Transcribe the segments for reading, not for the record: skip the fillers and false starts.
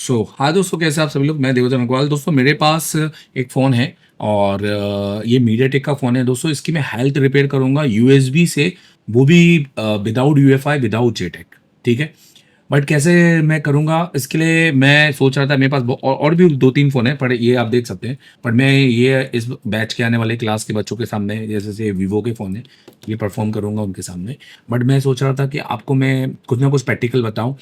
हाँ दोस्तों, कैसे आप सभी लोग। मैं देवदत्त अग्रवाल। दोस्तों मेरे पास एक फ़ोन है और ये मीडियाटेक का फ़ोन है दोस्तों। इसकी मैं हेल्थ रिपेयर करूँगा यूएसबी से, वो भी विदाउट यूएफआई, विदाउट जेटेक। ठीक है, बट कैसे मैं करूँगा इसके लिए मैं सोच रहा था। मेरे पास और भी दो तीन फ़ोन है, पर ये आप देख सकते हैं। पर मैं ये इस बैच के आने वाले क्लास के बच्चों के सामने, जैसे वीवो के फ़ोन है, ये परफॉर्म करूँगा उनके सामने। बट मैं सोच रहा था कि आपको मैं कुछ ना कुछ प्रैक्टिकल बताऊँ।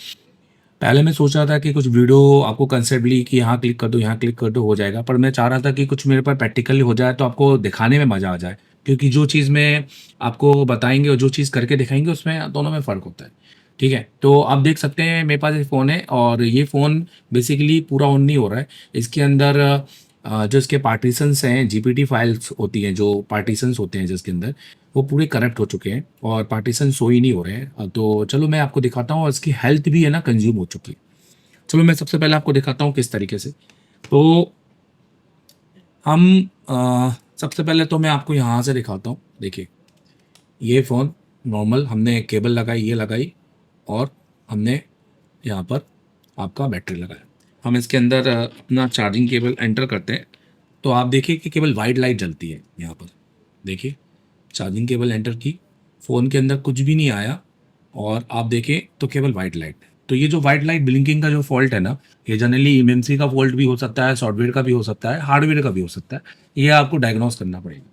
पहले मैं सोच रहा था कि कुछ वीडियो आपको कंसेप्टली कि यहाँ क्लिक कर दो, यहाँ क्लिक कर दो, हो जाएगा। पर मैं चाह रहा था कि कुछ मेरे पास प्रैक्टिकली हो जाए तो आपको दिखाने में मज़ा आ जाए। क्योंकि जो चीज़ मैं आपको बताएँगे और जो चीज़ करके दिखाएँगे उसमें दोनों में फ़र्क होता है। ठीक है? तो आप देख सकते हैं मेरे पास एक फ़ोन है और ये फ़ोन बेसिकली पूरा ऑन नहीं हो रहा है। इसके अंदर जो इसके पार्टीशंस हैं, जीपीटी फाइल्स होती हैं, जो पार्टीशंस होते हैं जिसके अंदर, वो पूरे करप्ट हो चुके हैं और पार्टीशन शो ही नहीं हो रहे हैं। तो चलो मैं आपको दिखाता हूँ, और इसकी हेल्थ भी है ना कंज्यूम हो चुकी है। चलो मैं सबसे पहले आपको दिखाता हूँ किस तरीके से। तो हम सबसे पहले तो मैं आपको यहाँ से दिखाता हूँ। देखिए, ये फ़ोन नॉर्मल हमने केबल लगाई, ये लगाई, और हमने यहाँ पर आपका बैटरी लगाया। हम इसके अंदर अपना चार्जिंग केबल एंटर करते हैं, तो आप देखिए कि केवल वाइट लाइट जलती है यहाँ पर। देखिए, चार्जिंग केबल एंटर की, फ़ोन के अंदर कुछ भी नहीं आया, और आप देखें तो केवल वाइट लाइट। तो ये जो वाइट लाइट ब्लिंकिंग का जो फॉल्ट है ना, ये जनरली इमएमसी का फॉल्ट भी हो सकता है, सॉफ्टवेयर का भी हो सकता है, हार्डवेयर का भी हो सकता है। ये आपको डायग्नोस करना पड़ेगा।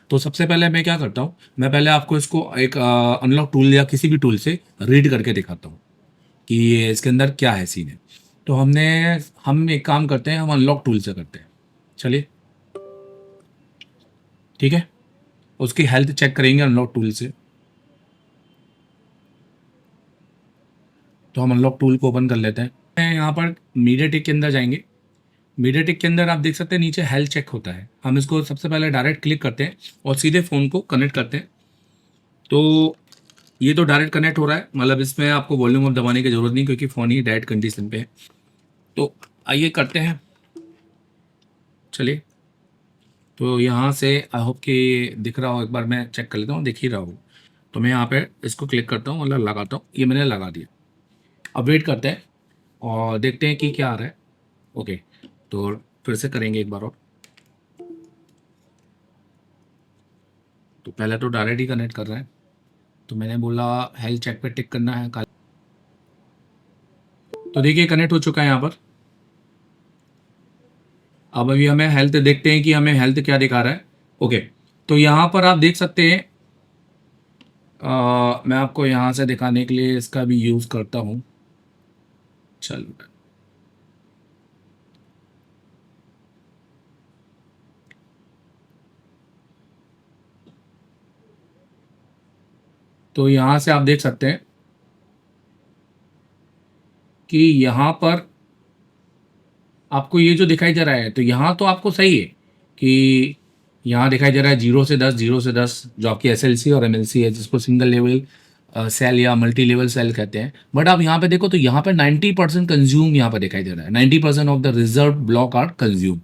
तो सबसे पहले मैं क्या करता हूँ, मैं पहले आपको इसको एक अनलॉक टूल या किसी भी टूल से रीड करके दिखाता हूँ कि ये इसके अंदर क्या है सीन है। तो हम एक काम करते हैं, हम अनलॉक टूल से करते हैं। चलिए, ठीक है। उसकी हेल्थ चेक करेंगे अनलॉक टूल से। तो हम अनलॉक टूल को ओपन कर लेते हैं। यहाँ पर मीडियाटेक के अंदर जाएंगे। मीडियाटेक के अंदर आप देख सकते हैं नीचे हेल्थ चेक होता है। हम इसको सबसे पहले डायरेक्ट क्लिक करते हैं और सीधे फ़ोन को कनेक्ट करते हैं। तो ये तो डायरेक्ट कनेक्ट हो रहा है, मतलब इसमें आपको वॉल्यूम अप दबाने की ज़रूरत नहीं, क्योंकि फ़ोन ही डायरेक्ट कंडीशन पे है। तो आइए करते हैं। चलिए, तो यहाँ से आई होप कि दिख रहा हो। एक बार मैं चेक कर लेता हूँ, दिख ही रहा हो। तो मैं यहाँ पे इसको क्लिक करता हूँ, मतलब लगाता हूँ। ये मैंने लगा दिया। अब वेट करते हैं और देखते हैं कि क्या आ रहा है। ओके, तो फिर से करेंगे एक बार और। तो पहले तो डायरेक्ट ही कनेक्ट कर रहा है, तो मैंने बोला हेल्थ चेक पे टिक करना है। तो देखिए कनेक्ट हो चुका है यहाँ पर। अब अभी हमें हेल्थ देखते हैं कि हमें हेल्थ क्या दिखा रहा है। ओके, तो यहाँ पर आप देख सकते हैं। मैं आपको यहाँ से दिखाने के लिए इसका भी यूज़ करता हूँ। चलो, तो यहाँ से आप देख सकते हैं कि यहाँ पर आपको ये जो दिखाई दे रहा है, तो यहाँ तो आपको सही है कि यहाँ दिखाई दे रहा है 0 से 10, 0 से 10, जो आपकी एसएलसी और एमएलसी है, जिसको सिंगल लेवल सेल या मल्टी लेवल सेल कहते हैं। बट आप यहाँ पे देखो तो यहाँ पे 90% कंज्यूम यहाँ पे दिखाई दे रहा है। 90% of the reserve block are consume.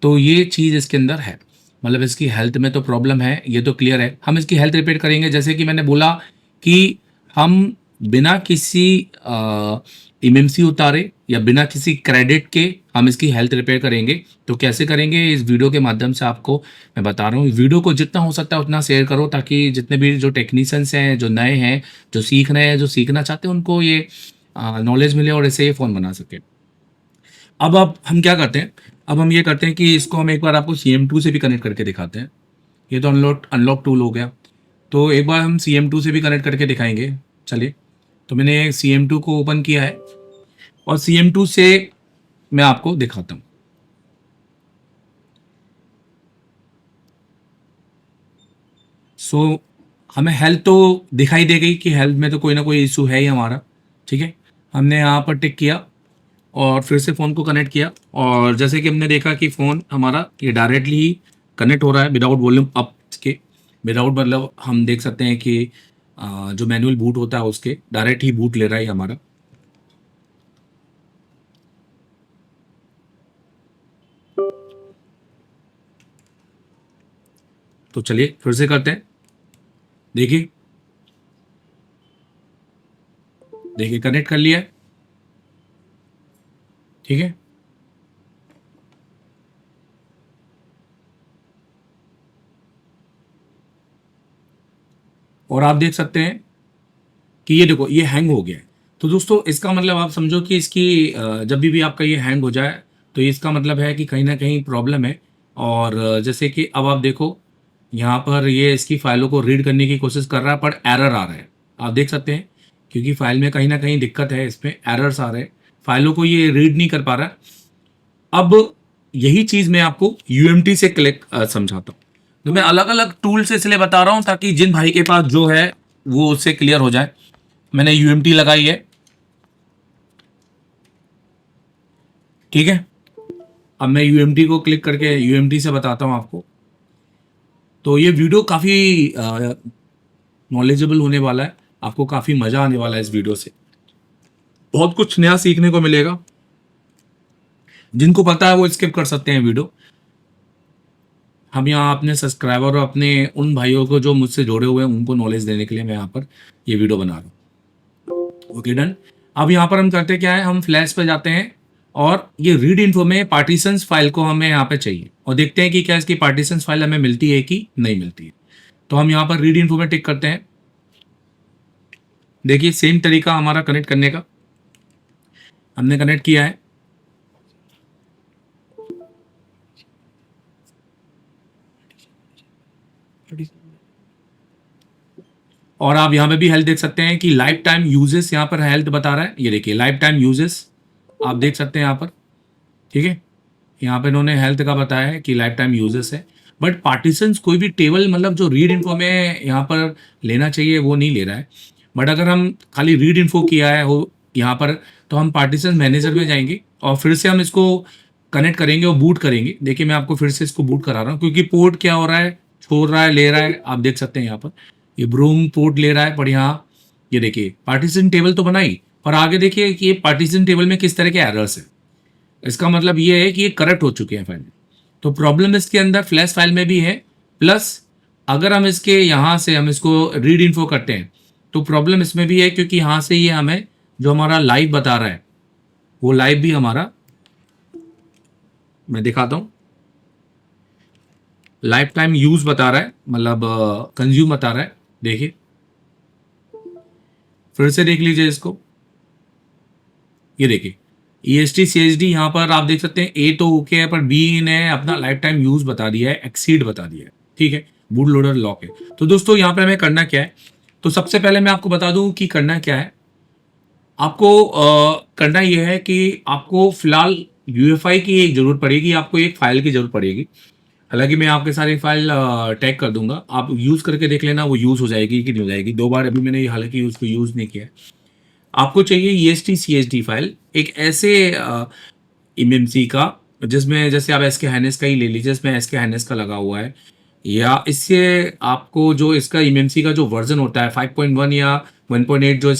तो ये चीज़ इसके अंदर है, मतलब इसकी हेल्थ में तो प्रॉब्लम है, ये तो क्लियर है। हम इसकी हेल्थ रिपेयर करेंगे, जैसे कि मैंने बोला कि हम बिना किसी एमएमसी उतारे या बिना किसी क्रेडिट के हम इसकी हेल्थ रिपेयर करेंगे। तो कैसे करेंगे, इस वीडियो के माध्यम से आपको मैं बता रहा हूँ। वीडियो को जितना हो सकता है उतना शेयर करो, ताकि जितने भी जो टेक्नीशियंस हैं, जो नए हैं, जो सीख रहे हैं, जो सीखना चाहते हैं, उनको ये नॉलेज मिले और इसे ये फ़ोन बना सके। अब हम क्या करते हैं, अब हम ये करते हैं कि इसको हम एक बार आपको CM2 से भी कनेक्ट करके दिखाते हैं। ये तो अनलॉक अनलॉक टूल हो गया। तो एक बार हम CM2 से भी कनेक्ट करके दिखाएंगे। चलिए, तो मैंने CM2 को ओपन किया है और CM2 से मैं आपको दिखाता हूँ। सो हमें हेल्थ तो दिखाई दे गई कि हेल्थ में तो कोई ना कोई इशू है ही हमारा। ठीक है, हमने यहाँ पर टिक किया और फिर से फ़ोन को कनेक्ट किया, और जैसे कि हमने देखा कि फ़ोन हमारा ये डायरेक्टली ही कनेक्ट हो रहा है विदाउट वॉल्यूम अप के। विदाउट मतलब हम देख सकते हैं कि जो मैनुअल बूट होता है उसके डायरेक्ट ही बूट ले रहा है हमारा। तो चलिए फिर से करते हैं। देखिए, देखिए कनेक्ट कर लिया है। ठीक है। और आप देख सकते हैं कि ये देखो ये हैंग हो गया है। तो दोस्तों इसका मतलब आप समझो कि इसकी जब भी आपका ये हैंग हो जाए तो इसका मतलब है कि कहीं ना कहीं प्रॉब्लम है। और जैसे कि अब आप देखो यहाँ पर ये इसकी फाइलों को रीड करने की कोशिश कर रहा है पर एरर आ रहा है। आप देख सकते हैं क्योंकि फाइल में कहीं ना कहीं दिक्कत है, इसमें एरर्स आ रहे हैं, फाइलों को ये रीड नहीं कर पा रहा है। अब यही चीज मैं आपको यूएमटी से क्लिक समझाता हूँ। तो मैं अलग अलग टूल से इसलिए बता रहा हूँ ताकि जिन भाई के पास जो है वो उससे क्लियर हो जाए। मैंने यूएमटी लगाई है, ठीक है। अब मैं यूएमटी को क्लिक करके यूएमटी से बताता हूँ आपको। तो ये वीडियो काफ़ी नॉलेजेबल होने वाला है, आपको काफ़ी मज़ा आने वाला है इस वीडियो से, बहुत कुछ नया सीखने को मिलेगा। जिनको पता है वो स्किप कर सकते हैं वीडियो। हम यहाँ अपने सब्सक्राइबर और अपने उन भाइयों को जो मुझसे जुड़े हुए हैं उनको नॉलेज देने के लिए मैं यहाँ पर ये वीडियो बना रहा हूँ। Okay done. अब यहाँ पर हम करते क्या है, हम फ्लैश पे जाते हैं और ये रीड इन्फो में पार्टीशंस फाइल को हमें यहाँ पे चाहिए और देखते हैं कि क्या इसकी पार्टीशंस फाइल हमें मिलती है कि नहीं मिलती है। तो हम यहाँ पर रीड इन्फो में टिक करते हैं। देखिए सेम तरीका हमारा कनेक्ट करने का, हमने कनेक्ट किया है। और आप यहाँ पे भी हेल्थ देख सकते हैं कि लाइफ टाइम यूजेस यहाँ पर हेल्थ बता रहा है। ये देखिए लाइफ टाइम यूजेस आप देख सकते हैं यहाँ पर, ठीक है। यहाँ पे इन्होंने हेल्थ का बताया है कि लाइफ टाइम यूजेस है, बट पार्टीशंस कोई भी टेबल मतलब जो रीड इन्फो में यहाँ पर लेना चाहिए वो नहीं ले रहा है। बट अगर हम खाली रीड इन्फो किया है वो यहाँ पर, तो हम पार्टीशन मैनेजर में जाएंगे और फिर से हम इसको कनेक्ट करेंगे और बूट करेंगे। देखिए मैं आपको फिर से इसको बूट करा रहा हूँ क्योंकि पोर्ट क्या हो रहा है, छोड़ रहा है, ले रहा है। आप देख सकते हैं यहाँ पर ये ब्रूम पोर्ट ले रहा है, पर यहाँ ये देखिए पार्टीशन टेबल तो बनाई, पर आगे देखिए कि ये पार्टीशन टेबल में किस तरह के एरर्स है। इसका मतलब ये है कि ये करप्ट हो चुके हैं फाइल। तो प्रॉब्लम इसके अंदर फ्लैश फाइल में भी है, प्लस अगर हम इसके यहाँ से हम इसको रीड इन्फो करते हैं तो प्रॉब्लम इसमें भी है क्योंकि यहाँ से ये हमें जो हमारा लाइव बता रहा है वो लाइव भी हमारा, मैं दिखाता हूँ, लाइफ टाइम यूज बता रहा है, मतलब कंज्यूम बता रहा है। देखिए फिर से देख लीजिए इसको, ये देखिए EST CSD यहाँ पर आप देख सकते हैं ए तो ओके है पर बी ने अपना लाइफ टाइम यूज बता दिया है, एक्सीड बता दिया है, ठीक है। बूट लोडर लॉक है। तो दोस्तों यहाँ पे हमें करना क्या है, तो सबसे पहले मैं आपको बता दूं कि करना क्या है। आपको करना यह है कि आपको फिलहाल UEFI की एक जरूरत पड़ेगी, आपको एक फाइल की जरूरत पड़ेगी। हालांकि मैं आपके सारे फाइल टैग कर दूंगा, आप यूज करके देख लेना वो यूज हो जाएगी कि नहीं हो जाएगी। 2 बार अभी मैंने हालांकि उसको यूज नहीं किया है। आपको चाहिए EST CSD फाइल, एक ऐसे MMC का जिसमें जैसे आप एसके हैनेस का ही ले लीजिए, इसमें एसके हैनेस का लगा हुआ है, या इससे आपको जो इसका MMC का जो वर्जन होता है 5.1 या 1.8 जो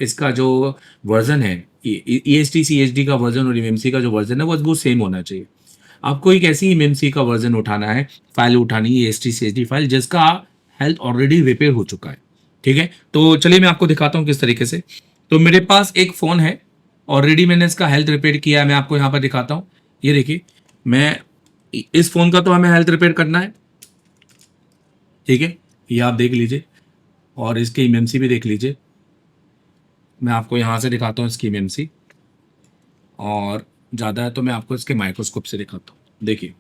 इसका जो वर्जन है, EST CSD का वर्जन और MMC का जो वर्जन है वो सेम होना चाहिए। आपको एक ऐसी MMC का वर्जन उठाना है, फाइल उठानी है EST CSD फाइल जिसका हेल्थ ऑलरेडी रिपेयर हो चुका है, ठीक है। तो चलिए मैं आपको दिखाता हूँ किस तरीके से। तो मेरे पास एक फ़ोन है, ऑलरेडी मैंने इसका हेल्थ रिपेयर किया है, मैं आपको यहाँ पर दिखाता हूँ। ये देखिए मैं इस फ़ोन का तो हमें हेल्थ रिपेयर करना है, ठीक है। ये आप देख लीजिए और इसके MMC भी देख लीजिए। मैं आपको यहाँ से दिखाता हूँ इसकी MMC, और ज़्यादा है तो मैं आपको इसके माइक्रोस्कोप से दिखाता हूँ। देखिए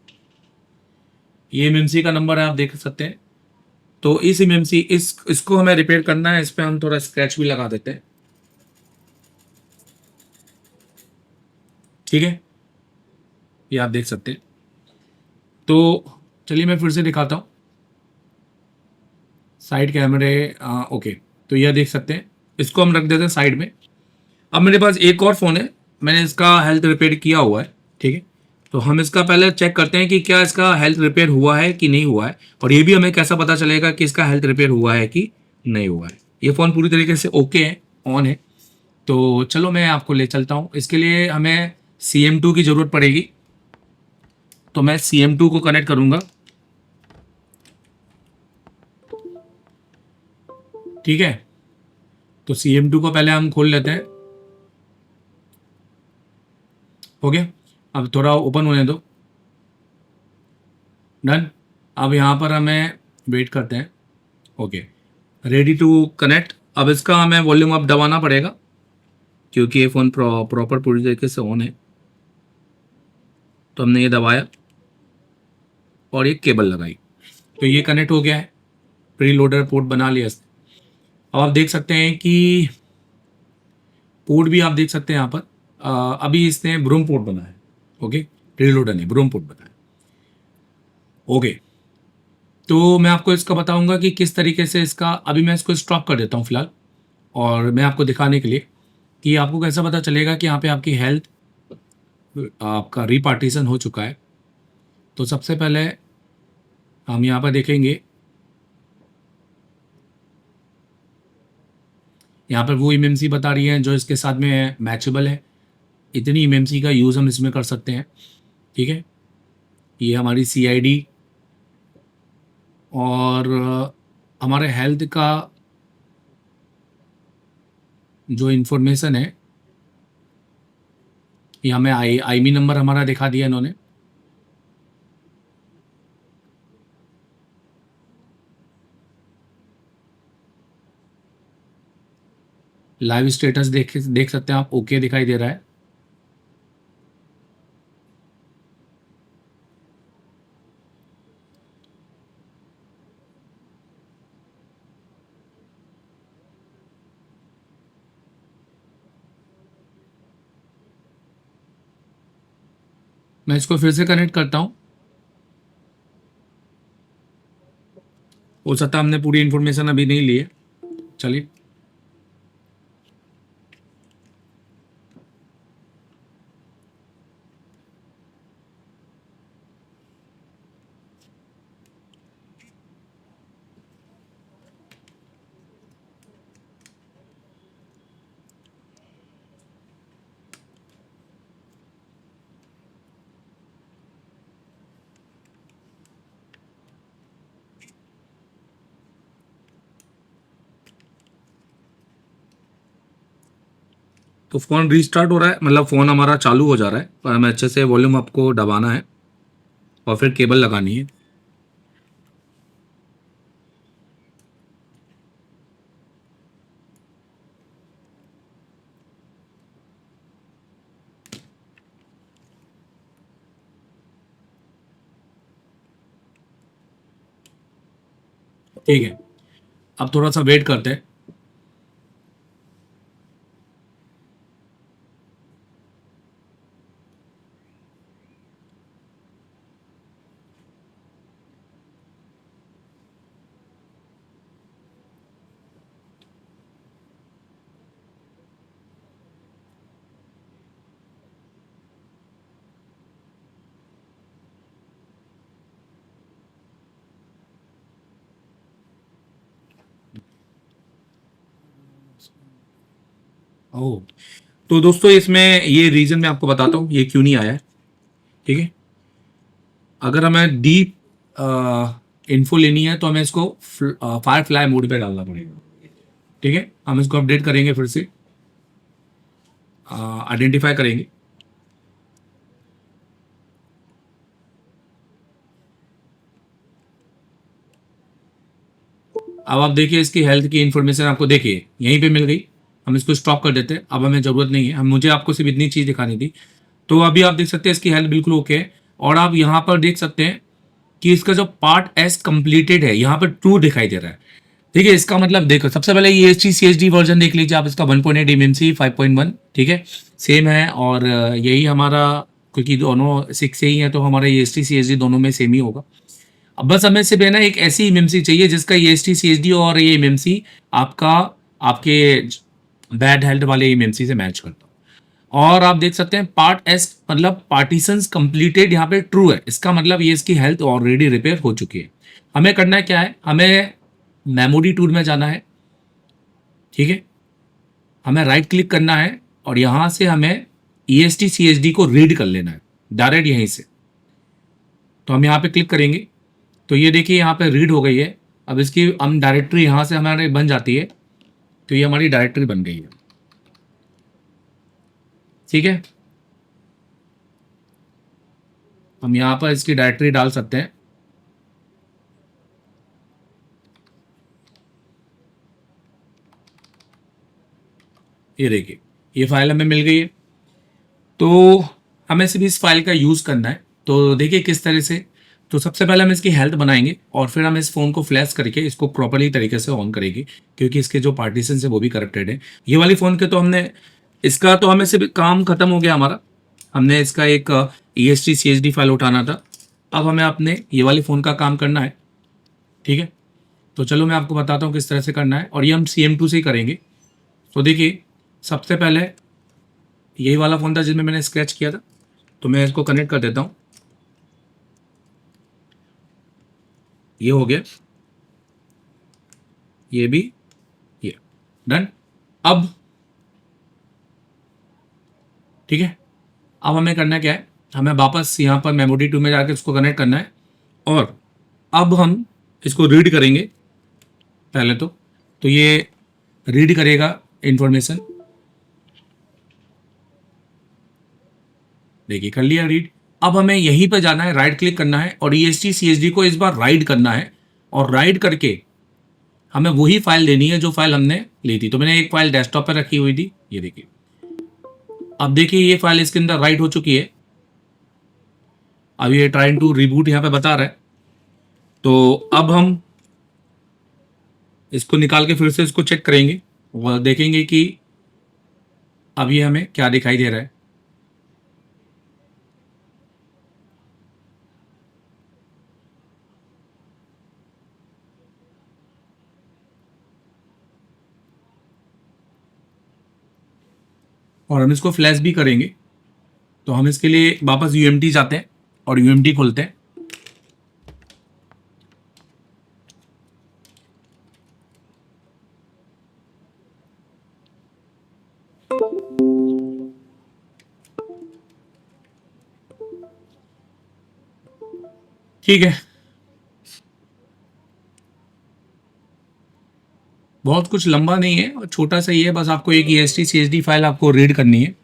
ये MMC का नंबर है, आप देख सकते हैं। तो इस MMC इसको हमें रिपेयर करना है, इस पर हम थोड़ा स्क्रैच भी लगा देते हैं, ठीक है। ये आप देख सकते हैं। तो चलिए मैं फिर से दिखाता हूँ साइड कैमरे, ओके। तो यह देख सकते हैं, इसको हम रख देते हैं साइड में। अब मेरे पास एक और फ़ोन है, मैंने इसका हेल्थ रिपेयर किया हुआ है, ठीक है। तो हम इसका पहले चेक करते हैं कि क्या इसका हेल्थ रिपेयर हुआ है कि नहीं हुआ है, और ये भी हमें कैसा पता चलेगा कि इसका हेल्थ रिपेयर हुआ है कि नहीं हुआ है। ये फ़ोन पूरी तरीके से ओके है, ऑन है। तो चलो मैं आपको ले चलता हूँ। इसके लिए हमें CM2 की ज़रूरत पड़ेगी, तो मैं CM2 को कनेक्ट करूँगा, ठीक है। तो CM2 को पहले हम खोल लेते हैं। हो गया। अब थोड़ा ओपन होने दो। डन। अब यहाँ पर हमें वेट करते हैं। Okay, ready to connect. अब इसका हमें वॉल्यूम अप दबाना पड़ेगा क्योंकि ये फ़ोन प्रॉपर पूरी तरीके से ऑन है। तो हमने ये दबाया और ये केबल लगाई, तो ये कनेक्ट हो गया है। प्री लोडर पोर्ट बना लिया इसने। अब आप देख सकते हैं कि पोर्ट भी आप देख सकते हैं यहाँ पर। अभी इसने ब्रूम पोर्ट बनाया है। ओके, प्री लोडर नहीं, ब्रूम पोर्ट बनाया है। ओके, तो मैं आपको इसका बताऊंगा कि किस तरीके से इसका, अभी मैं इसको स्टॉप कर देता हूँ फिलहाल, और मैं आपको दिखाने के लिए कि आपको कैसा पता चलेगा कि यहाँ पे आपकी हेल्थ, आपका रिपार्टीशन हो चुका है। तो सबसे पहले हम यहाँ पर देखेंगे, यहाँ पर वो एमएमसी बता रही है जो इसके साथ में मैचेबल है। इतनी एमएमसी का यूज़ हम इसमें कर सकते हैं। ठीक है, ये हमारी सीआईडी और हमारे हेल्थ का जो इन्फॉर्मेशन है, ये हमें आईमी नंबर हमारा दिखा दिया इन्होंने। लाइव स्टेटस देख सकते हैं आप, ओके दिखाई दे रहा है। मैं इसको फिर से कनेक्ट करता हूँ। हो सकता है हमने पूरी इन्फॉर्मेशन अभी नहीं ली है। चलिए, तो फ़ोन रीस्टार्ट हो रहा है, मतलब फ़ोन हमारा चालू हो जा रहा है, पर हमें अच्छे से वॉल्यूम आपको दबाना है और फिर केबल लगानी है। ठीक है, अब थोड़ा सा वेट करते हैं। ओह, तो दोस्तों इसमें ये रीज़न मैं आपको बताता हूँ ये क्यों नहीं आया है। ठीक है, अगर हमें डीप इन्फो लेनी है तो हमें इसको फायर फ्लाई मोड पे डालना पड़ेगा। ठीक है, हम इसको अपडेट करेंगे, फिर से आइडेंटिफाई करेंगे। अब आप देखिए इसकी हेल्थ की इन्फॉर्मेशन आपको देखिए यहीं पे मिल गई। हम इसको स्टॉप कर देते हैं, अब हमें ज़रूरत नहीं है। हम, मुझे आपको सिर्फ इतनी चीज़ दिखानी थी। तो अभी आप देख सकते हैं इसकी हेल्थ बिल्कुल ओके है। और आप यहाँ पर देख सकते हैं कि इसका जो पार्ट एस कंप्लीटेड है यहाँ पर ट्रू दिखाई दे रहा है। ठीक है, इसका मतलब देखो, सबसे पहले ये H T C H D version देख लीजिए आप, इसका 1.8 एम 5.1। ठीक है, सेम है। और यही हमारा, क्योंकि दोनों 6 से ही है तो हमारा ये H T C H D दोनों में सेम ही होगा। अब बस हमें सिर्फ है ना एक ऐसी एमएमसी चाहिए जिसका ये S T C H D और ये एमएमसी आपका, आपके बैड हेल्थ वाले एमएमसी से मैच करता हो। और आप देख सकते हैं पार्ट एस मतलब पार्टीशंस कंप्लीटेड यहाँ पे ट्रू है। इसका मतलब ये इसकी हेल्थ ऑलरेडी रिपेयर हो चुकी है। हमें करना है क्या है, हमें मेमोरी टूल में जाना है। ठीक है, हमें राइट क्लिक करना है और यहाँ से हमें E S T C H D को रीड कर लेना है डायरेक्ट यहीं से। तो हम यहाँ पे क्लिक करेंगे तो ये देखिए यहाँ पे रीड हो गई है। अब इसकी हम डायरेक्टरी यहाँ से हमारे बन जाती है, तो ये हमारी डायरेक्टरी बन गई है। ठीक है, हम यहाँ पर इसकी डायरेक्टरी डाल सकते हैं। ये देखिए, ये फाइल हमें मिल गई है। तो हमें सिर्फ इस फाइल का यूज़ करना है। तो देखिए किस तरह से। तो सबसे पहले हम इसकी हेल्थ बनाएंगे और फिर हम इस फ़ोन को फ्लैश करके इसको प्रॉपरली तरीके से ऑन करेंगे, क्योंकि इसके जो पार्टीशन है वो भी करप्टेड है। ये वाली फ़ोन के तो हमने इसका तो हमें सिर्फ काम खत्म हो गया हमारा। हमने इसका एक EST CSD फाइल उठाना था। अब हमें अपने ये वाली फ़ोन का काम करना है। ठीक है, तो चलो मैं आपको बताता हूँ किस तरह से करना है, और ये हम CM2 से ही करेंगे। तो देखिए, सबसे पहले यही वाला फ़ोन था जिसमें मैंने स्क्रैच किया था, तो मैं इसको कनेक्ट कर देता हूँ। ये हो गया, ये भी, ये डन। अब ठीक है, अब हमें करना क्या है, हमें वापस यहाँ पर मेमोरी 2 में जाकर इसको कनेक्ट करना है, और अब हम इसको रीड करेंगे पहले तो ये रीड करेगा इंफॉर्मेशन। देखिए कर लिया रीड। अब हमें यहीं पर जाना है, राइट क्लिक करना है और EST CSD को इस बार राइड करना है, और राइड करके हमें वही फाइल लेनी है जो फाइल हमने ली थी। तो मैंने एक फाइल डेस्कटॉप पर रखी हुई थी, ये देखिए। अब देखिए ये फाइल इसके अंदर राइट हो चुकी है। अब ये ट्राइंग टू रिबूट यहाँ पे बता रहा है। तो अब हम इसको निकाल के फिर से इसको चेक करेंगे और देखेंगे कि अब ये हमें क्या दिखाई दे रहा है। और हम इसको फ्लैश भी करेंगे। तो हम इसके लिए वापस UMT जाते हैं और UMT खोलते हैं। ठीक है, बहुत कुछ लंबा नहीं है और छोटा सा ही है, बस आपको एक EST CSD फाइल आपको रीड करनी है।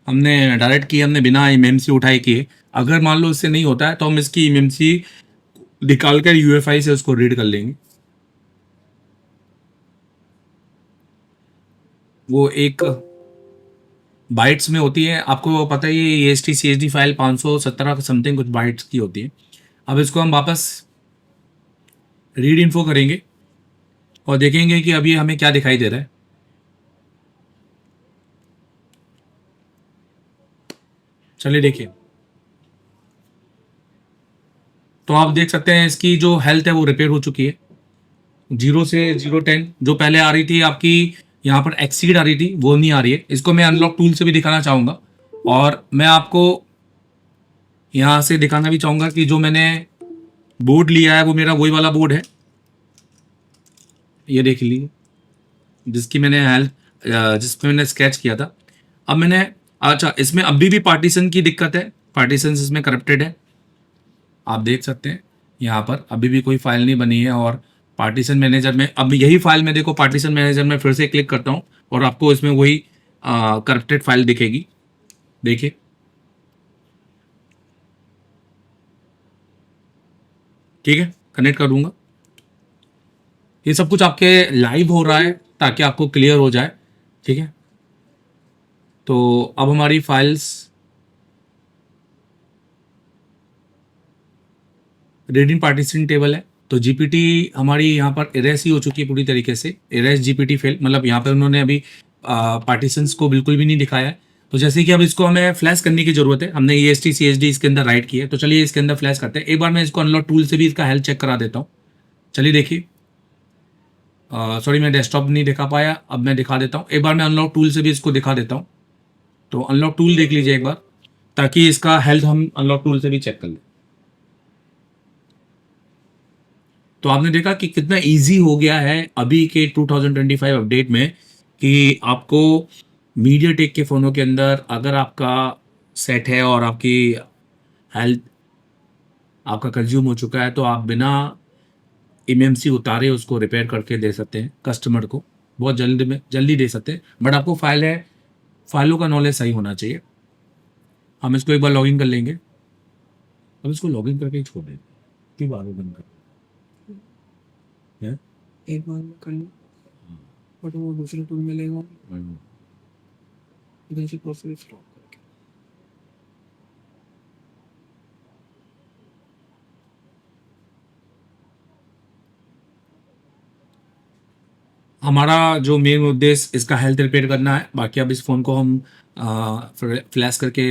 हमने डायरेक्ट की, हमने बिना MMC उठाए किए। अगर मान लो इससे नहीं होता है तो हम इसकी MMC निकाल कर UEFI से उसको रीड कर लेंगे। वो एक बाइट्स में होती है, आपको पता ही है। EST CSD फाइल 517 समथिंग कुछ बाइट्स की होती है। अब इसको हम वापस रीड इन्फो करेंगे और देखेंगे कि अभी हमें क्या दिखाई दे रहा है। चलिए देखिए, तो आप देख सकते हैं इसकी जो हेल्थ है वो रिपेयर हो चुकी है। 0 से 010 जो पहले आ रही थी आपकी, यहाँ पर एक्सीड आ रही थी, वो नहीं आ रही है। इसको मैं अनलॉक टूल से भी दिखाना चाहूँगा, और मैं आपको यहाँ से दिखाना भी चाहूँगा कि जो मैंने बोर्ड लिया है वो मेरा वही वाला बोर्ड है। ये देख लीजिए, जिसकी मैंने हेल्थ जिसमें मैंने स्केच किया था। अब मैंने, अच्छा, इसमें अभी भी पार्टीशन की दिक्कत है, पार्टीशन इसमें करप्टेड है। आप देख सकते हैं यहाँ पर अभी भी कोई फाइल नहीं बनी है। और पार्टीशन मैनेजर में, अब यही फाइल में देखो, पार्टीशन मैनेजर में फिर से क्लिक करता हूँ और आपको इसमें वही करप्टेड फाइल दिखेगी। देखिए, ठीक है, कनेक्ट कर दूंगा। ये सब कुछ आपके लाइव हो रहा है ताकि आपको क्लियर हो जाए। ठीक है, तो अब हमारी फाइल्स रीडिंग पार्टीशन टेबल है। तो GPT हमारी यहाँ पर इरेज ही हो चुकी है पूरी तरीके से। इरेज GPT फेल, मतलब यहाँ पर उन्होंने अभी पार्टीशंस को बिल्कुल भी नहीं दिखाया है। तो जैसे कि अब इसको हमें फ्लैश करने की जरूरत है। हमने EST CSD इसके अंदर राइट की है, तो चलिए इसके अंदर फ्लैश करते हैं। एक बार मैं इसको अनलॉक टूल से भी इसका हेल्थ चेक करा देता हूँ। चलिए देखिए, सॉरी मैं डेस्कटॉप नहीं दिखा पाया, अब मैं दिखा देता हूँ। एक बार मैं अनलॉक टूल से भी इसको दिखा देता हूँ। तो अनलॉक टूल देख लीजिए एक बार, ताकि इसका हेल्थ हम अनलॉक टूल से भी चेक कर लें। तो आपने देखा कि कितना इजी हो गया है अभी के 2025 अपडेट में, कि आपको मीडियाटेक के फ़ोनों के अंदर अगर आपका सेट है और आपकी हेल्थ आपका कंज्यूम हो चुका है, तो आप बिना MMC उतारे उसको रिपेयर करके दे सकते हैं कस्टमर को। बहुत जल्दी दे सकते हैं, बट आपको फाइलों का नॉलेज सही होना चाहिए। हम इसको एक बार लॉगिन कर लेंगे। अब इसको लॉगिन करके ही छोड़ दे, क्यों बार बार बंद कर है? एक बार में कर लूँ, बट वो दूसरे टूल में लेगा, इधर से प्रोसेस स्टॉप करके। हमारा जो मेन उद्देश्य इसका हेल्थ रिपेयर करना है, बाकी अब इस फ़ोन को हम फ्लैश करके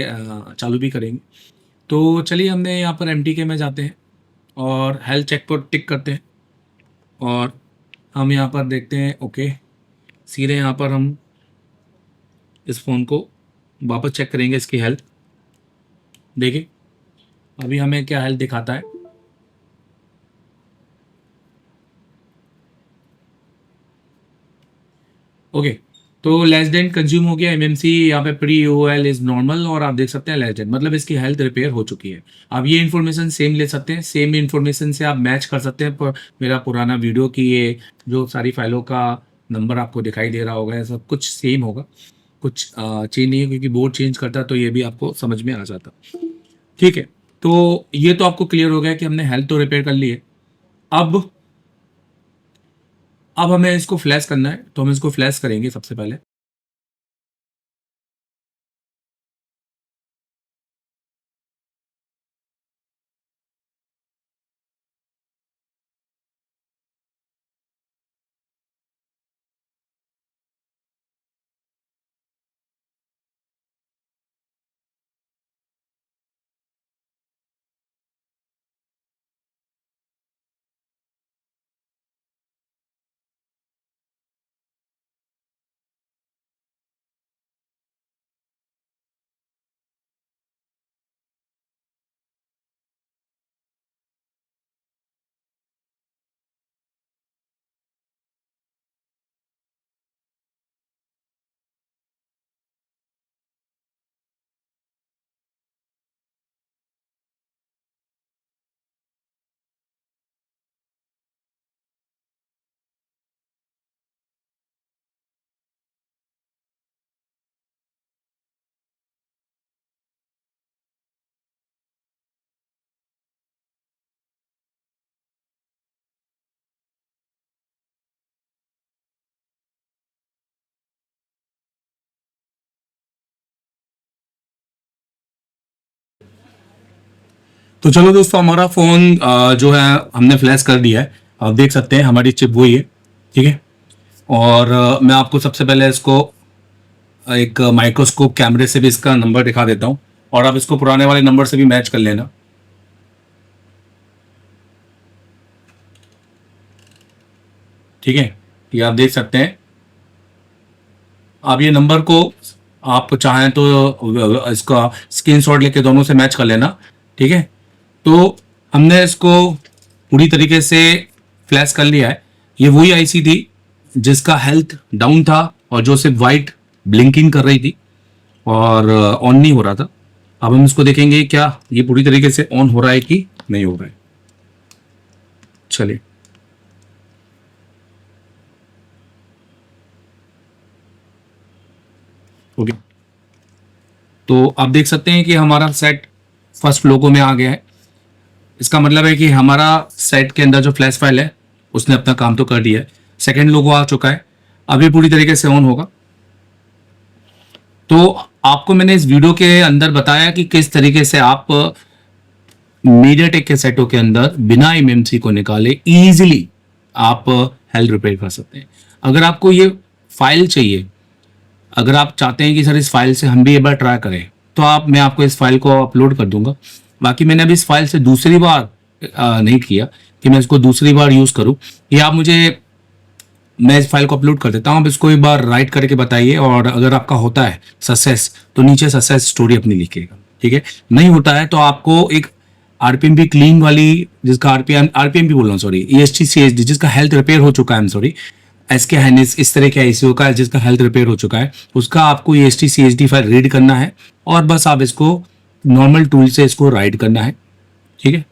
चालू भी करेंगे। तो चलिए हमने यहाँ पर MTK में जाते हैं और हेल्थ चेक पर टिक करते हैं और हम यहाँ पर देखते हैं ओके, सीधे यहाँ पर हम इस फ़ोन को वापस चेक करेंगे इसकी हेल्थ। देखिए अभी हमें क्या हेल्थ दिखाता है। ओके, तो लेस देन कंज्यूम हो गया, MMC यहाँ पे प्री OL इज नॉर्मल, और आप देख सकते हैं लेस देन, मतलब इसकी हेल्थ रिपेयर हो चुकी है। आप ये इन्फॉर्मेशन सेम ले सकते हैं, सेम इन्फॉर्मेशन से आप मैच कर सकते हैं पर मेरा पुराना वीडियो की ये जो सारी फाइलों का नंबर आपको दिखाई दे रहा होगा, सब कुछ सेम होगा, कुछ चेंज नहीं है, क्योंकि बोर्ड चेंज करता तो ये भी आपको समझ में आ जाता। ठीक है, तो ये तो आपको क्लियर हो गया कि हमने हेल्थ तो रिपेयर कर ली है। अब हमें इसको फ्लैश करना है, तो हम इसको फ्लैश करेंगे सबसे पहले। तो चलो दोस्तों, हमारा फ़ोन जो है हमने फ्लैश कर दिया है। आप देख सकते हैं हमारी चिप वही है, ठीक है। और मैं आपको सबसे पहले इसको एक माइक्रोस्कोप कैमरे से भी इसका नंबर दिखा देता हूँ, और आप इसको पुराने वाले नंबर से भी मैच कर लेना। ठीक है, ये आप देख सकते हैं। आप ये नंबर को आप चाहें तो इसका स्क्रीनशॉट लेके दोनों से मैच कर लेना। ठीक है, तो हमने इसको पूरी तरीके से फ्लैश कर लिया है। ये वही आईसी थी जिसका हेल्थ डाउन था और जो सिर्फ वाइट ब्लिंकिंग कर रही थी और ऑन नहीं हो रहा था। अब हम इसको देखेंगे क्या ये पूरी तरीके से ऑन हो रहा है कि नहीं हो रहा है। चलिए, ओके, तो आप देख सकते हैं कि हमारा सेट फर्स्ट लोगो में आ गया है। इसका मतलब है कि हमारा सेट के अंदर जो फ्लैश फाइल है उसने अपना काम तो कर दिया है। सेकेंड लोगो आ चुका है, अभी पूरी तरीके से ऑन होगा। तो आपको मैंने इस वीडियो के अंदर बताया कि किस तरीके से आप मीडियाटेक के सेटों के अंदर बिना MMC को निकाले इजीली आप हेल्थ रिपेयर कर सकते हैं। अगर आपको ये फाइल चाहिए, अगर आप चाहते हैं कि सर इस फाइल से हम भी एक बार ट्राई करें, तो मैं आपको इस फाइल को अपलोड कर दूंगा। बाकी मैंने अभी इस फाइल से दूसरी बार नहीं किया कि मैं इसको दूसरी बार यूज़ करूं। ये आप मुझे, मैं इस फाइल को अपलोड कर देता हूँ, आप इसको एक बार राइट करके बताइए, और अगर आपका होता है सक्सेस तो नीचे सक्सेस स्टोरी अपनी लिखिएगा। ठीक है, नहीं होता है तो आपको एक RPM भी क्लीन वाली, जिसका आरपीएम भी बोल रहा हूँ, सॉरी, EST-CHD जिसका हेल्थ रिपेयर हो चुका है, सॉरी, SK हाइनेस इस तरह के ICO का जिसका हेल्थ रिपेयर हो चुका है, उसका आपको EST-CHD फाइल रीड करना है और बस आप इसको नॉर्मल टूल से इसको राइट करना है। ठीक है,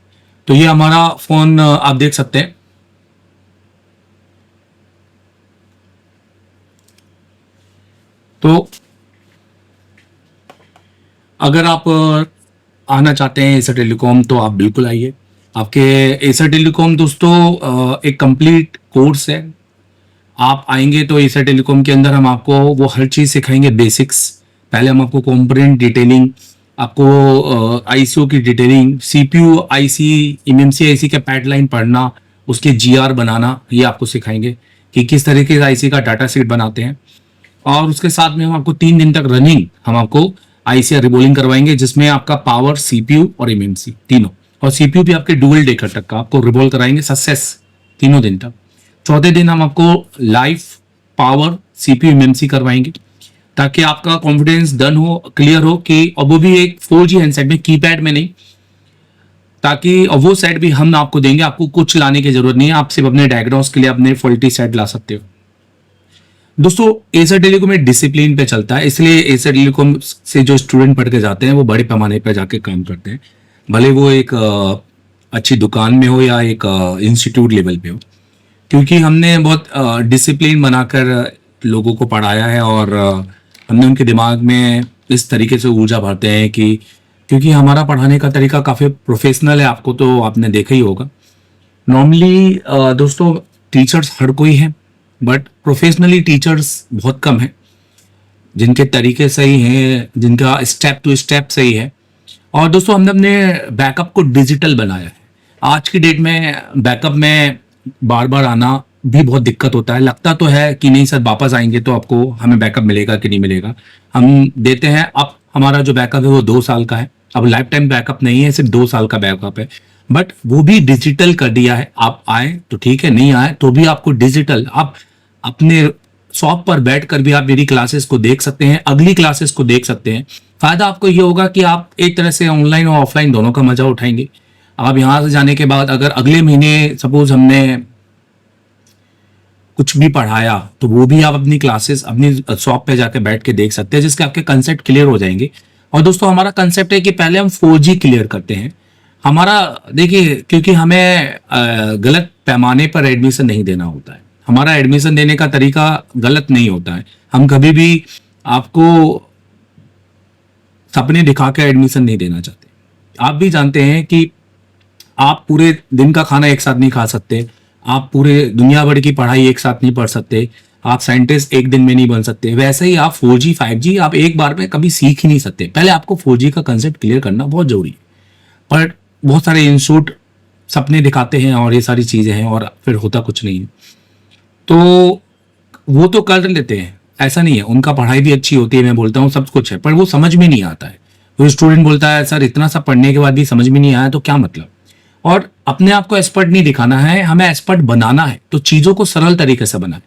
तो ये हमारा फोन आप देख सकते हैं। तो अगर आप आना चाहते हैं एसर टेलीकॉम तो आप बिल्कुल आइए। आपके एसर टेलीकॉम दोस्तों एक कंप्लीट कोर्स है। आप आएंगे तो एसर टेलीकॉम के अंदर हम आपको वो हर चीज़ सिखाएंगे, बेसिक्स। पहले हम आपको कंपोनेंट डिटेलिंग, आपको आईसीओ की detailing, CPU IC, MMC IC का पैडलाइन पढ़ना, उसके जीआर बनाना, ये आपको सिखाएंगे कि किस तरीके से आईसी का डाटा सेट बनाते हैं। और उसके साथ में हम आपको 3 दिन तक रनिंग हम आपको आईसीआर रिबोलिंग करवाएंगे, जिसमें आपका पावर, सीपीयू और एमएमसी तीनों, और सीपीयू भी आपके डुअल डेकर तक का आपको रिबोल कराएंगे सक्सेस 3 दिन तक। चौथे दिन हम आपको लाइव पावर, सीपीयू, एमएमसी करवाएंगे ताकि आपका कॉन्फिडेंस डन हो, क्लियर हो कि, और वो भी एक 4G हैंडसेट में, कीपैड में नहीं, ताकि और वो सेट भी हम आपको देंगे। आपको कुछ लाने की जरूरत नहीं है, आप सिर्फ अपने डायग्नोस के लिए अपने फॉल्टी सेट ला सकते हो। दोस्तों एसर टेलीकॉम एक डिसिप्लिन पे चलता है, इसलिए एसर टेलीकॉम से जो स्टूडेंट पढ़ के जाते हैं वो बड़े पैमाने पे जाके काम करते हैं, भले वो एक अच्छी दुकान में हो या एक इंस्टीट्यूट लेवल पे हो, क्योंकि हमने बहुत डिसिप्लिन बनाकर लोगों को पढ़ाया है। और हमने उनके दिमाग में इस तरीके से ऊर्जा भरते हैं कि, क्योंकि हमारा पढ़ाने का तरीका काफ़ी प्रोफेशनल है, आपको तो आपने देखा ही होगा। नॉर्मली दोस्तों टीचर्स हर कोई है, बट प्रोफेशनली टीचर्स बहुत कम हैं जिनके तरीके सही हैं, जिनका स्टेप टू स्टेप सही है। और दोस्तों हमने अपने बैकअप को डिजिटल बनाया है। आज की डेट में बैकअप में बार बार आना भी बहुत दिक्कत होता है। लगता तो है कि नहीं सर वापस आएंगे तो आपको हमें बैकअप मिलेगा कि नहीं मिलेगा, हम देते हैं। अब हमारा जो बैकअप है वो 2 साल का है, अब लाइफ टाइम बैकअप नहीं है, सिर्फ 2 साल का बैकअप है, बट वो भी डिजिटल कर दिया है। आप आए तो ठीक है, नहीं आए तो भी आपको डिजिटल, आप अपने शॉप पर बैठकर भी आप मेरी क्लासेस को देख सकते हैं, अगली क्लासेस को देख सकते हैं। फायदा आपको ये होगा कि आप एक तरह से ऑनलाइन और ऑफलाइन दोनों का मजा उठाएंगे। आप यहाँ से जाने के बाद अगर अगले महीने सपोज हमने कुछ भी पढ़ाया तो वो भी आप अपनी क्लासेस अपनी शॉप पे जाकर बैठ के देख सकते हैं, जिसके आपके कंसेप्ट क्लियर हो जाएंगे। और दोस्तों हमारा कंसेप्ट है कि पहले हम 4G क्लियर करते हैं। हमारा देखिए, क्योंकि हमें गलत पैमाने पर एडमिशन नहीं देना होता है, हमारा एडमिशन देने का तरीका गलत नहीं होता है। हम कभी भी आपको सपने दिखा के एडमिशन नहीं देना चाहते। आप भी जानते हैं कि आप पूरे दिन का खाना एक साथ नहीं खा सकते, आप पूरे दुनिया भर की पढ़ाई एक साथ नहीं पढ़ सकते, आप साइंटिस्ट एक दिन में नहीं बन सकते। वैसे ही आप 4G 5G आप एक बार में कभी सीख ही नहीं सकते। पहले आपको 4G का कंसेप्ट क्लियर करना बहुत जरूरी है। पर बहुत सारे इंस्टीट्यूट सपने दिखाते हैं और ये सारी चीज़ें हैं और फिर होता कुछ नहीं है, तो वो तो कर लेते हैं, ऐसा नहीं है। उनका पढ़ाई भी अच्छी होती है, मैं बोलता हूँ सब कुछ है, पर वो समझ में नहीं आता है। वो स्टूडेंट बोलता है सर इतना सब पढ़ने के बाद भी समझ में नहीं आया तो क्या मतलब। और अपने आप को एक्सपर्ट नहीं दिखाना है, हमें एक्सपर्ट बनाना है, तो चीज़ों को सरल तरीके से बनाए।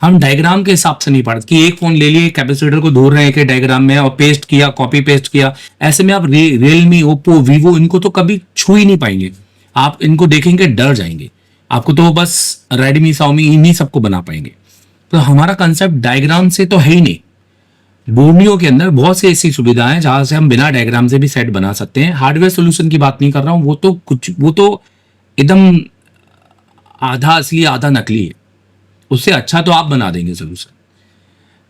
हम डायग्राम के हिसाब से नहीं पढ़ते कि एक फोन ले लिए, कैपेसिटर को धो रहे हैं कि डायग्राम में और पेस्ट किया, कॉपी पेस्ट किया। ऐसे में आप रियलमी, ओप्पो, वीवो इनको तो कभी छू ही नहीं पाएंगे। आप इनको देखेंगे डर जाएंगे, आपको तो बस रेडमी, शाओमी इन्हीं सबको बना पाएंगे। तो हमारा कंसेप्ट डायग्राम से तो है ही नहीं। बोर्नियो के अंदर बहुत सी ऐसी सुविधाएं हैं जहां से हम बिना डायग्राम से भी सेट बना सकते हैं। हार्डवेयर सोल्यूशन की बात नहीं कर रहा हूं, वो तो एकदम आधा असली आधा नकली है, उससे अच्छा तो आप बना देंगे सोल्यूशन।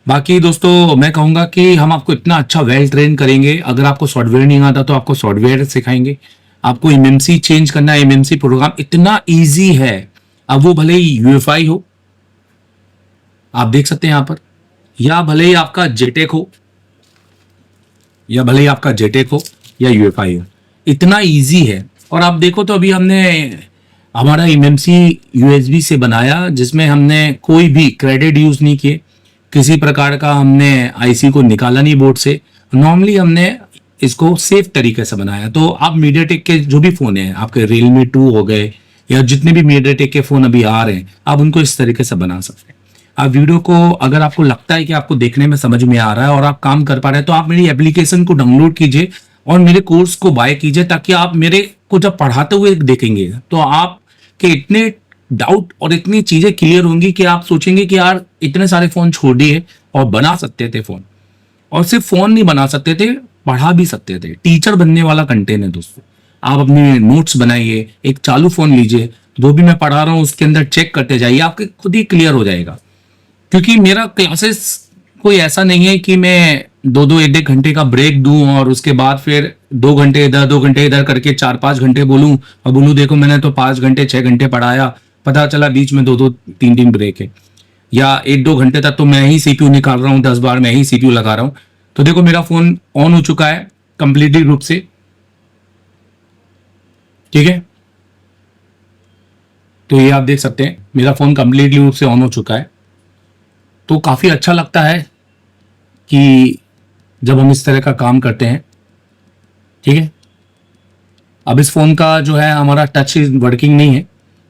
बाकी दोस्तों मैं कहूंगा कि हम आपको इतना अच्छा वेल ट्रेन करेंगे। अगर आपको सॉफ्टवेयर नहीं आता तो आपको सॉफ्टवेयर सिखाएंगे। आपको एमएमसी चेंज करना है, एमएमसी प्रोग्राम इतना इजी है। अब वो भले ही यूएफआई हो, आप देख सकते हैं यहां पर, या भले ही आपका जेटेक हो, या यूएफआई हो, इतना इजी है। और आप देखो तो अभी हमने हमारा एमएमसी यूएसबी से बनाया, जिसमें हमने कोई भी क्रेडिट यूज नहीं किए, किसी प्रकार का हमने आईसी को निकाला नहीं बोर्ड से। नॉर्मली हमने इसको सेफ तरीके से बनाया। तो आप मीडियाटेक के जो भी फोन हैं, आपके रियलमी 2 हो गए या जितने भी मीडियाटेक के फोन अभी आ रहे हैं, आप उनको इस तरीके से बना सकते हैं। आप वीडियो को अगर आपको लगता है कि आपको देखने में समझ में आ रहा है और आप काम कर पा रहे हैं, तो आप मेरी एप्लीकेशन को डाउनलोड कीजिए और मेरे कोर्स को बाय कीजिए, ताकि आप मेरे को जब पढ़ाते हुए देखेंगे तो आपके इतने डाउट और इतनी चीजें क्लियर होंगी कि आप सोचेंगे कि यार इतने सारे फोन छोड़ दिए और बना सकते थे फोन। और सिर्फ फोन नहीं बना सकते थे, पढ़ा भी सकते थे। टीचर बनने वाला कंटेंट है दोस्तों। आप अपने नोट्स बनाइए, एक चालू फोन लीजिए, जो भी मैं पढ़ा रहा हूँ उसके अंदर चेक करते जाइए, आपके खुद ही क्लियर हो जाएगा। क्योंकि मेरा क्लासेस कोई ऐसा नहीं है कि मैं दो दो एक एक घंटे का ब्रेक दूं और उसके बाद फिर 2 घंटे इधर 2 घंटे इधर करके 4-5 घंटे बोलूं और बोलूं देखो मैंने तो 5 घंटे 6 घंटे पढ़ाया, पता चला बीच में 2-2 3-3 ब्रेक है, या 1-2 घंटे तक तो मैं ही सीपीयू निकाल रहा हूँ, 10 बार मैं ही सीपीयू लगा रहा हूँ। तो देखो मेरा फोन ऑन हो चुका है कंप्लीटली रूप से, ठीक है। तो ये आप देख सकते हैं मेरा फोन कंप्लीटली रूप से ऑन हो चुका है। तो काफी अच्छा लगता है कि जब हम इस तरह का काम करते हैं, ठीक है। अब इस फोन का जो है हमारा टच वर्किंग नहीं है,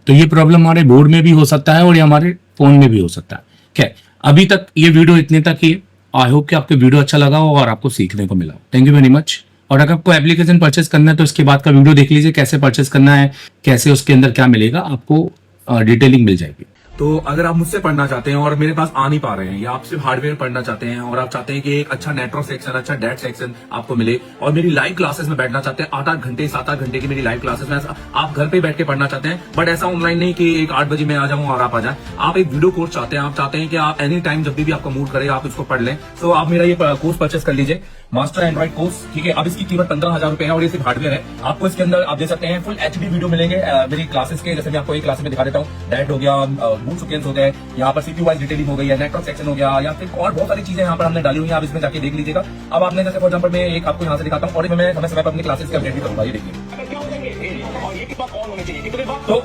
तो ये प्रॉब्लम हमारे बोर्ड में भी हो सकता है और ये हमारे फोन में भी हो सकता है। क्या अभी तक ये वीडियो इतने तक ही। आई होप कि आपको वीडियो अच्छा लगा हो और आपको सीखने को मिला हो। Thank you very much. और अगर आपको एप्लीकेशन परचेस करना है तो इसके बाद का वीडियो देख लीजिए, कैसे परचेस करना है, कैसे उसके अंदर क्या मिलेगा, आपको डिटेलिंग मिल जाएगी। तो अगर आप मुझसे पढ़ना चाहते हैं और मेरे पास आ नहीं पा रहे हैं, या आप सिर्फ हार्डवेयर पढ़ना चाहते हैं और आप चाहते हैं कि एक अच्छा नेटवर्क सेक्शन, अच्छा डेट सेक्शन आपको मिले, और मेरी लाइव क्लासेस में बैठना चाहते हैं 8-8 घंटे 7-8 घंटे की मेरी लाइव क्लासेस में आप घर पे बैठ के पढ़ना चाहते हैं, बट ऐसा ऑनलाइन नहीं कि एक 8 बजे मैं आ जाऊं और आप आ जाए। आप एक वीडियो कोर्स चाहते हैं, आप चाहते हैं कि आप एनी टाइम जब भी आपका मूड करे आप इसको पढ़ लें, तो आप मेरा ये कोर्स परचेस कर लीजिए, मास्टर एंड्रॉइड कोर्स, ठीक है। अब इसकी कीमत 15,000 रुपए है और ये सिर्फ हार्डवेयर है। आपको इसके अंदर आप देख सकते हैं फुल एचडी वीडियो मिलेंगे मेरी क्लासेस के, जैसे मैं आपको एक क्लास में दिखा देता हूँ। डेट हो गया, बूट सीक्वेंस हो गए, यहाँ पर सीपीयू वाइज डिटेलिंग हो गई है, नेटवर्क सेक्शन हो गया, या फिर और बहुत सारी चीजें यहाँ पर हमने डाली हुई है, आप इसमें जाके देख लीजिएगा। अब आपने जैसे फॉर एग्जाम्पल मैं एक आपको यहाँ से दिखाता हूँ और मैं समय समय पर अपनी क्लासेस की अपडेट भी करूंगा, ये देखिए। तो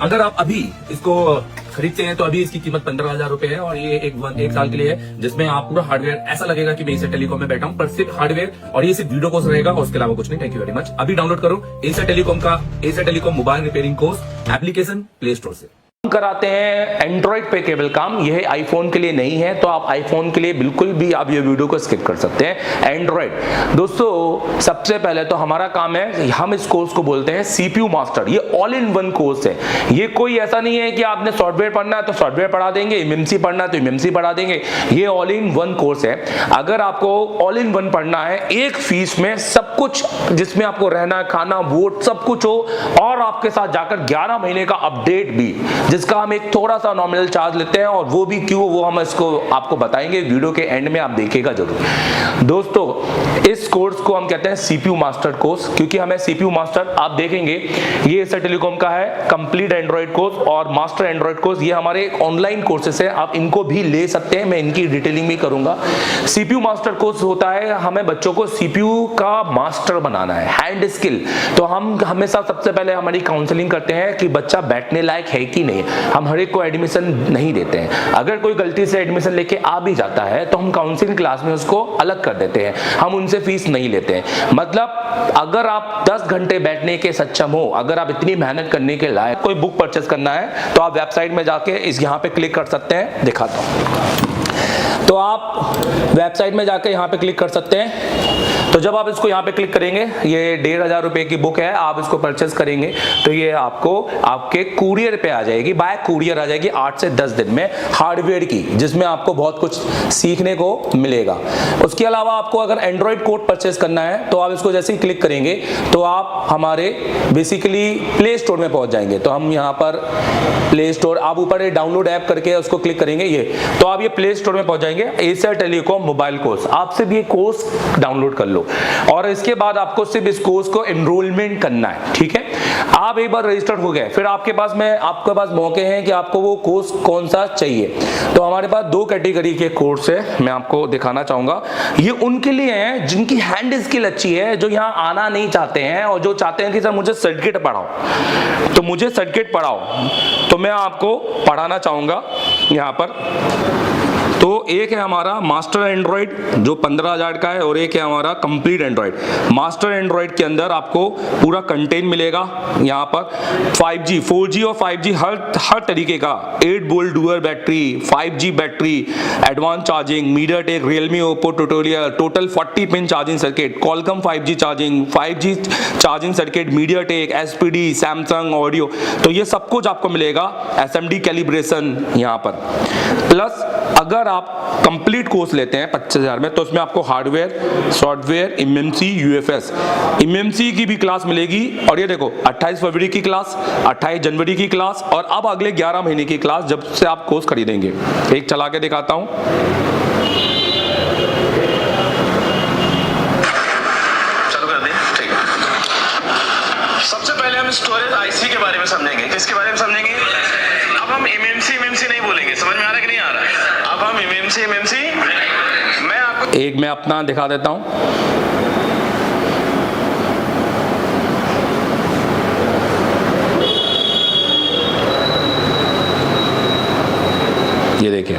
अगर आप अभी इसको खरीदते हैं तो अभी इसकी कीमत 15,000 रुपए है और ये एक साल के लिए है, जिसमें आप पूरा हार्डवेयर, ऐसा लगेगा कि मैं एशिया टेलीकॉम में बैठा हूं, पर सिर्फ हार्डवेयर, और ये सिर्फ वीडियो कोर्स रहेगा और उसके अलावा कुछ नहीं। Thank you very much. अभी डाउनलोड करो Asia telecom mobile repairing course application play store से। कराते हैं एंड्रॉइड पे केबल काम, यह आईफोन के लिए नहीं है, तो आप आईफोन के लिए बिल्कुल भी आप ये वीडियो को स्किप कर सकते हैं। एंड्रॉइड दोस्तों, सबसे पहले तो हमारा काम है, हम इस कोर्स को बोलते हैं सीपीयू मास्टर। ये ऑल इन वन कोर्स है। ये कोई ऐसा नहीं है कि आपने सॉफ्टवेयर पढ़ना है तो सॉफ्टवेयर पढ़ा देंगे, एमएमसी पढ़ना है तो एमएमसी पढ़ा देंगे। ये ऑल इन वन कोर्स है। अगर आपको ऑल इन वन पढ़ना है, एक फीस में सब कुछ, जिसमें आपको रहना, खाना, वोट सब कुछ हो, और आपके साथ जाकर 11 महीने का अपडेट भी, जिसका हम एक थोड़ा सा नॉमिनल चार्ज लेते हैं, और वो भी क्यों, वो हम इसको आपको बताएंगे वीडियो के एंड में, आप देखिएगा जरूर। दोस्तों, इस कोर्स को हम कहते हैं सीपीयू मास्टर कोर्स, क्योंकि हमें सीपीयू मास्टर, आप देखेंगे ये एशिया टेलीकॉम का है कंप्लीट एंड्रॉइड कोर्स और मास्टर एंड्रॉइड कोर्स। ये हमारे ऑनलाइन कोर्सेस है, आप इनको भी ले सकते हैं, मैं इनकी डिटेलिंग भी करूंगा। सीपीयू मास्टर कोर्स होता है, हमें बच्चों को सीपीयू का मास्टर बनाना है, हैंड स्किल। तो हम हमेशा सबसे पहले हमारी काउंसलिंग करते हैं कि बच्चा बैठने लायक है कि नहीं। हम हर एक को एडमिशन नहीं देते हैं। अगर कोई गलती से एडमिशन लेके आ भी जाता है तो हम काउंसलिंग क्लास में उसको अलग कर देते हैं, हम उनसे फीस नहीं लेते हैं। मतलब अगर आप 10 घंटे बैठने के सक्षम हो, अगर आप इतनी मेहनत करने के लायक, कोई बुक परचेस करना है तो आप वेबसाइट में जाके इस यहाँ पे क्लिक कर सकते हैं, दिखाता हूँ। तो आप वेबसाइट में जाकर यहाँ पे क्लिक कर सकते हैं। तो जब आप इसको यहाँ पे क्लिक करेंगे, ये 1,500 रुपए की बुक है, आप इसको परचेस करेंगे तो ये आपको आपके कुरियर पे आ जाएगी, बाय कुरियर आ जाएगी 8 से 10 दिन में, हार्डवेयर की, जिसमें आपको बहुत कुछ सीखने को मिलेगा। उसके अलावा आपको अगर एंड्रॉइड कोड परचेस करना है तो आप इसको जैसे ही क्लिक करेंगे तो आप हमारे बेसिकली प्ले स्टोर में पहुंच जाएंगे। तो हम यहाँ पर प्ले स्टोर, आप ऊपर डाउनलोड ऐप करके उसको क्लिक करेंगे, ये तो आप ये प्ले स्टोर में पहुंच जाएंगे। एशिया टेलीकॉम मोबाइल कोर्स, आप सिर्फ ये कोर्स डाउनलोड कर लो और इसके बाद आपको सिर्फ इस कोर्स को एनरोलमेंट करना है, ठीक है। आप एक बार रजिस्टर्ड हो गए, फिर आपके पास मौके हैं कि आपको वो कोर्स कौन सा चाहिए। तो हमारे पास 2 कैटेगरी के कोर्स है, मैं आपको दिखाना चाहूंगा। ये उनके लिए हैं जिनकी हैंड स्किल अच्छी है, जो यहाँ आना नहीं चाहते हैं और जो चाहते हैं कि सर मुझे सर्किट पढ़ाओ, तो मुझे सर्किट पढ़ाओ, तो मैं आपको पढ़ाना चाहूंगा यहाँ पर। तो एक है हमारा मास्टर एंड्रॉइड जो 15,000 का है, और एक है हमारा कंप्लीट एंड्रॉइड। मास्टर एंड्रॉइड के अंदर आपको पूरा कंटेंट मिलेगा, यहाँ पर 5G 4G और 5G हर तरीके का, 8 volt dual battery, 5G battery, advance charging, MediaTek, Realme, Oppo, टोटोलिया, total 40 pin charging circuit, Qualcomm 5G charging, 5G charging circuit, MediaTek, SPD, Samsung audio, तो ये सब कुछ आपको मिलेगा। SMD कैलिब्रेशन यहाँ पर, प्लस अगर आप कंप्लीट कोर्स लेते हैं 25,000 में, तो उसमें आपको hardware, software, MMC, UFS, MMC की भी क्लास मिलेगी। और ये देखो 28 फरवरी की क्लास, 28 जनवरी की क्लास, और अब अगले 11 महीने की क्लास जब से आप कोर्स खरीदेंगे। एक चला के दिखाता हूं। हम स्टोरेज आईसी के बारे में समझेंगे। किसके बारे में समझेंगे? अब हम एमएमसी नहीं बोलेंगे, समझ में आ रहा है कि नहीं आ रहा है? अब हम एमएमसी मैं आपको एक मैं अपना दिखा देता हूं। ये देखिए,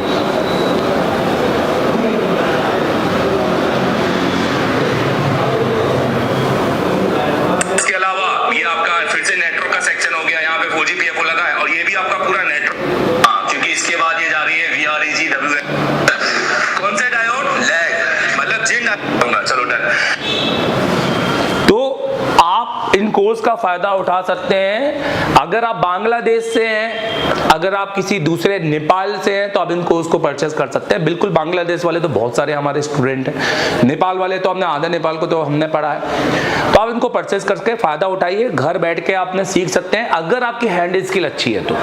इसके अलावा ये आपका फिर से नेटवर्क का सेक्शन हो गया। यहाँ पे 4GPFO लगा है और ये भी आपका पूरा नेटवर्क। हाँ, क्योंकि इसके बाद ये जा रही है VREG कौन से डायोड? लैग, मतलब जिन होगा। चलो डन। तो आप इन कोर्स का फायदा उठा सकते हैं। अगर आप बांग्लादेश से हैं, अगर आप किसी दूसरे नेपाल से हैं, तो आप इन कोर्स को परचेस कर सकते हैं। बिल्कुल, बांग्लादेश वाले तो बहुत सारे हमारे स्टूडेंट हैं, नेपाल वाले तो हमने आधा नेपाल को तो हमने पढ़ा है। तो आप इनको परचेस करके फायदा उठाइए, घर बैठ के आपने सीख सकते हैं अगर आपकी हैंड स्किल अच्छी है तो।